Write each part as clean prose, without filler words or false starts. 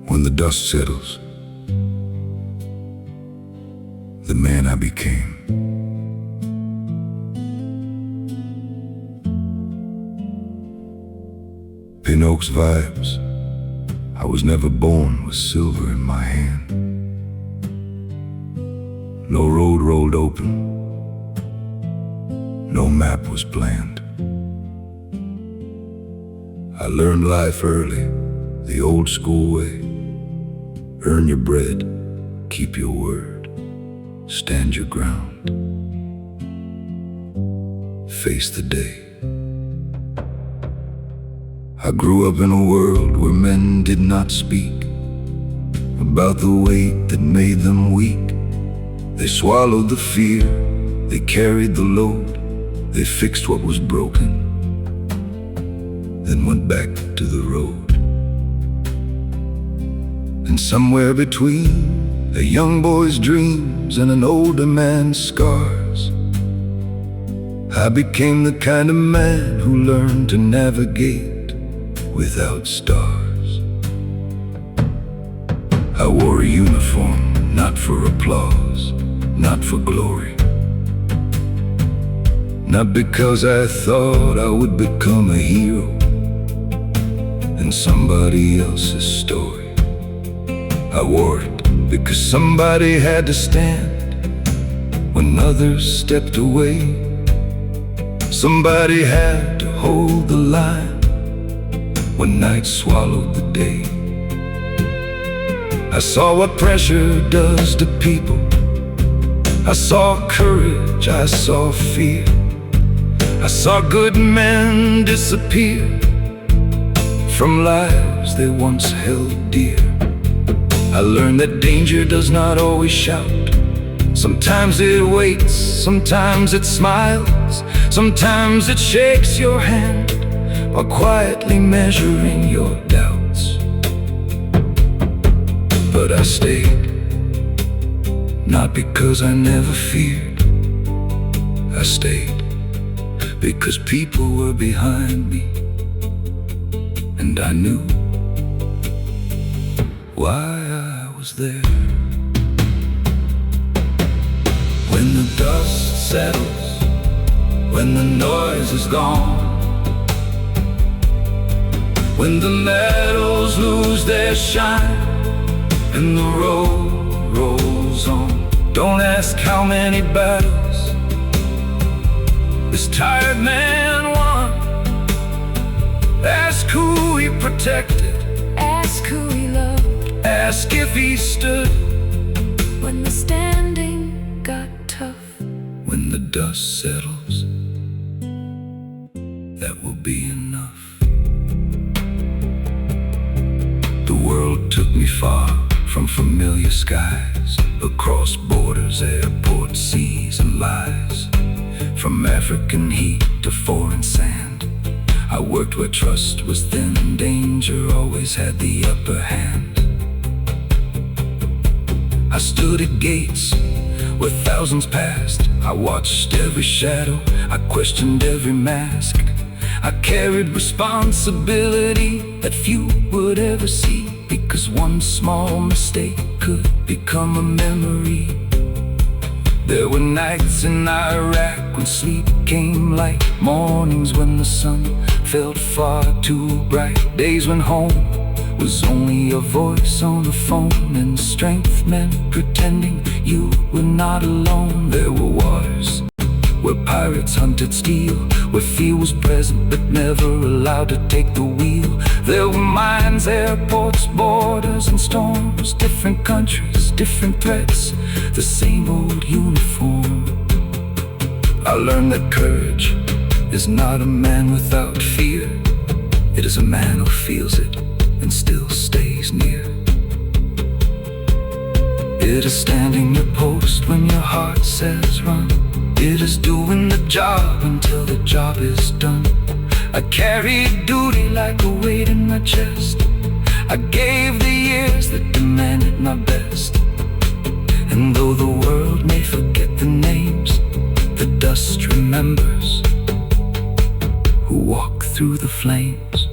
When the dust settles, the man I became. Pinoks Vibes. I was never born with silver in my hand. No road rolled open, no map was planned. I learned life early, the old school way. Earn your bread, keep your word, stand your ground, face the day. I grew up in a world where men did not speak about the weight that made them weak. They swallowed the fear, they carried the load, they fixed what was broken, then went back to the road. And somewhere between a young boy's dreams and an older man's scars, I became the kind of man who learned to navigate without stars. I wore a uniform, not for applause, not for glory, not because I thought I would become a hero in somebody else's story. I wore it because somebody had to stand when others stepped away. Somebody had to hold the line when night swallowed the day. I saw what pressure does to people. I saw courage, I saw fear. I saw good men disappear from lives they once held dear. I learned that danger does not always shout. Sometimes it waits, sometimes it smiles, sometimes it shakes your hand while quietly measuring your doubts. But I stayed, not because I never feared. I stayed because people were behind me, and I knew why I was there. When the dust settles, when the noise is gone, when the meadows lose their shine and the road rolls on, don't ask how many battles this tired man won. Ask who he protected, ask who he loved, ask if he stood when the standing got tough. When the dust settles, that will be enough. The world took me far from familiar skies, across borders, airports, seas and lies. From African heat to foreign sand, I worked where trust was thin and danger always had the upper hand. I stood at gates where thousands passed. I watched every shadow, I questioned every mask. I carried responsibility that few would ever see, because one small mistake could become a memory. There were nights in Iraq when sleep came light, mornings when the sun felt far too bright, days when home was only a voice on the phone, and strength meant pretending you were not alone. There were wars where pirates hunted steel, where fear was present but never allowed to take the wheel. There were mines, airports, borders and storms, different countries, different threats, the same old uniform. I learned that courage is not a man without fear. It is a man who feels it and still stays near. It is standing your post when your heart says run. It is doing the job until the job is done. I carried duty like a weight in my chest. I gave the years that demanded my best. And though the world may forget the names, the dust remembers who walked through the flames.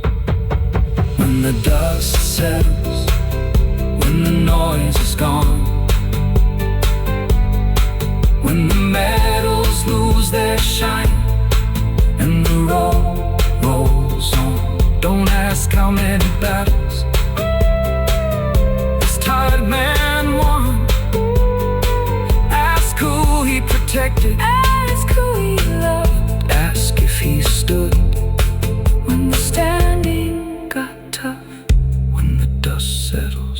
When the dust settles, when the noise is gone, when the medals lose their shine, and the road rolls on. Don't ask how many battles this tired man won. Ask who he protected, Ask who he loved, ask if he stood when the standing got tough. when the dust settles.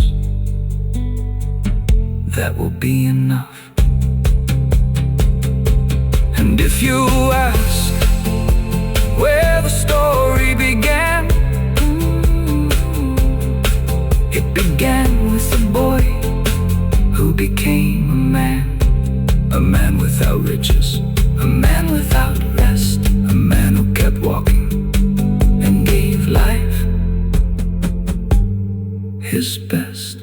That will be enough. And if you ask where the story began, it began with a boy who became a man without riches, a man without rest, a man who kept walking and gave life his best.